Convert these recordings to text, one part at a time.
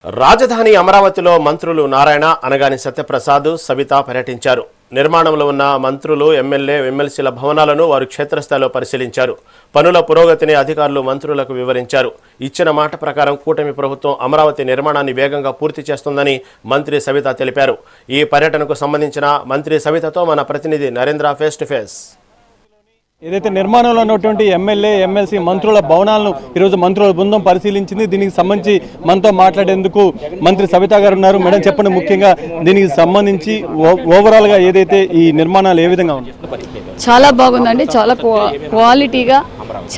రాజధాని అమరావతిలో మంత్రులు నారాయణ, అనగాని సత్యప్రసాద్, సబిత పర్యటించారు. నిర్మాణంలో ఉన్న మంత్రులు, ఎమ్మెల్యే, ఎమ్మెల్సీల భవనాలను వారు క్షేత్రస్థాయిలో పరిశీలించారు. పనుల పురోగతిని అధికారులు మంత్రులకు వివరించారు. ఇచ్చిన మాట ప్రకారం కూటమి ప్రభుత్వం అమరావతి నిర్మాణాన్ని వేగంగా పూర్తి చేస్తుందని మంత్రి సబిత తెలిపారు. ఈ పర్యటనకు సంబంధించిన మంత్రి సబితతో మన ప్రతినిధి నరేంద్ర ఫేస్ టు ఫేస్. ఏదైతే నిర్మాణంలో ఉన్నటువంటి ఎమ్మెల్యే, ఎమ్మెల్సీ మంత్రుల భవనాలను ఈరోజు మంత్రుల బృందం పరిశీలించింది. దీనికి సంబంధించి మనతో మాట్లాడేందుకు మంత్రి సబిత గారు ఉన్నారు. మేడం, చెప్పండి, ముఖ్యంగా దీనికి సంబంధించి ఓవరాల్గా ఏదైతే ఈ నిర్మాణాలు ఏ విధంగా ఉన్నాయి? చాలా బాగుందండి. చాలా క్వాలిటీగా,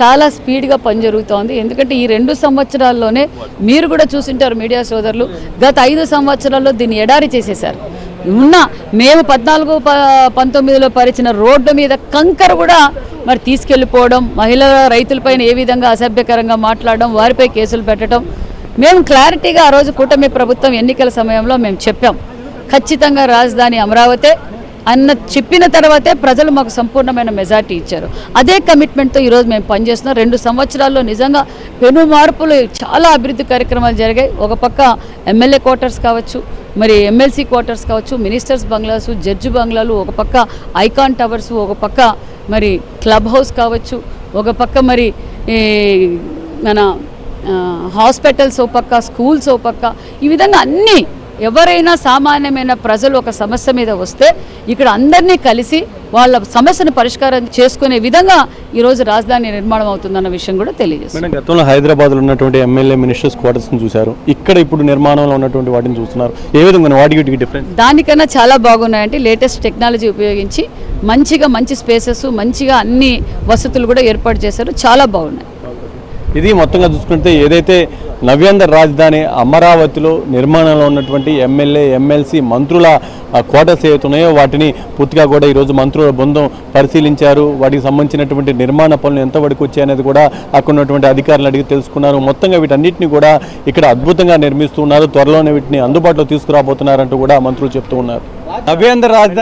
చాలా స్పీడ్గా పని జరుగుతోంది. ఎందుకంటే ఈ 2 సంవత్సరాల్లోనే మీరు కూడా చూసింటారు మీడియా సోదరులు, గత 5 సంవత్సరాల్లో దీన్ని ఎడారి చేసేశారు. మేము 14-19లో పరిచిన రోడ్డు మీద కంకర కూడా మరి తీసుకెళ్ళిపోవడం, మహిళల రైతులపైన ఏ విధంగా అసభ్యకరంగా మాట్లాడడం, వారిపై కేసులు పెట్టడం, మేము క్లారిటీగా ఆ రోజు కూటమి ప్రభుత్వం ఎన్నికల సమయంలో మేము చెప్పాం, ఖచ్చితంగా రాజధాని అమరావతే అన్న చెప్పిన తర్వాతే ప్రజలు మాకు సంపూర్ణమైన మెజార్టీ ఇచ్చారు. అదే కమిట్మెంట్తో ఈరోజు మేము పనిచేస్తున్నాం. 2 సంవత్సరాల్లో నిజంగా పెను మార్పులు, చాలా అభివృద్ధి కార్యక్రమాలు జరిగాయి. ఒక పక్క ఎమ్మెల్యే క్వార్టర్స్ కావచ్చు, మరి ఎమ్మెల్సీ క్వార్టర్స్ కావచ్చు, మినిస్టర్స్ బంగ్లాసు, జడ్జి బంగ్లాలు, ఒక పక్క ఐకాన్ టవర్స్, ఒక పక్క మరి క్లబ్ హౌస్ కావచ్చు, ఒక పక్క మరి మన హాస్పిటల్స్, ఒక పక్క స్కూల్స్, ఒక పక్క ఈ విధంగా అన్నీ. ఎవరైనా సామాన్యమైన ప్రజలు ఒక సమస్య మీద వస్తే ఇక్కడ అందరినీ కలిసి వాళ్ళ సమస్యను పరిష్కారం చేసుకునే విధంగా ఈరోజు రాజధాని నిర్మాణం అవుతుందన్న విషయం కూడా తెలియజేస్తుంది. గతంలో హైదరాబాద్లో ఉన్నటువంటి ఎమ్మెల్యే, మినిస్టర్స్ క్వార్టర్స్ని చూశారు, ఇక్కడ ఇప్పుడు నిర్మాణంలో ఉన్నటువంటి వాటిని చూస్తున్నారు. ఏ విధంగా వాటికి డిఫరెన్స్? దానికన్నా చాలా బాగున్నాయంటే లేటెస్ట్ టెక్నాలజీ ఉపయోగించి మంచి స్పేసెస్, మంచిగా అన్ని వసతులు కూడా ఏర్పాటు చేశారు. చాలా బాగున్నాయి. ఇది మొత్తంగా చూసుకుంటే ఏదైతే నవ్యాంధ్ర రాజధాని అమరావతిలో నిర్మాణంలో ఉన్నటువంటి ఎమ్మెల్యే, ఎమ్మెల్సీ మంత్రుల క్వార్టర్స్ ఏవైతున్నాయో వాటిని పూర్తిగా కూడా ఈరోజు మంత్రుల బృందం పరిశీలించారు. వాటికి సంబంధించినటువంటి నిర్మాణ పనులు ఎంతవరకు వచ్చాయనేది కూడా అక్కడ ఉన్నటువంటి అధికారులు అడిగి తెలుసుకున్నారు. మొత్తంగా వీటన్నిటిని కూడా ఇక్కడ అద్భుతంగా నిర్మిస్తున్నారు. త్వరలోనే వీటిని అందుబాటులో తీసుకురాబోతున్నారంటూ కూడా మంత్రులు చెప్తూ ఉన్నారు. నవ్యాంధ్ర రాజధాని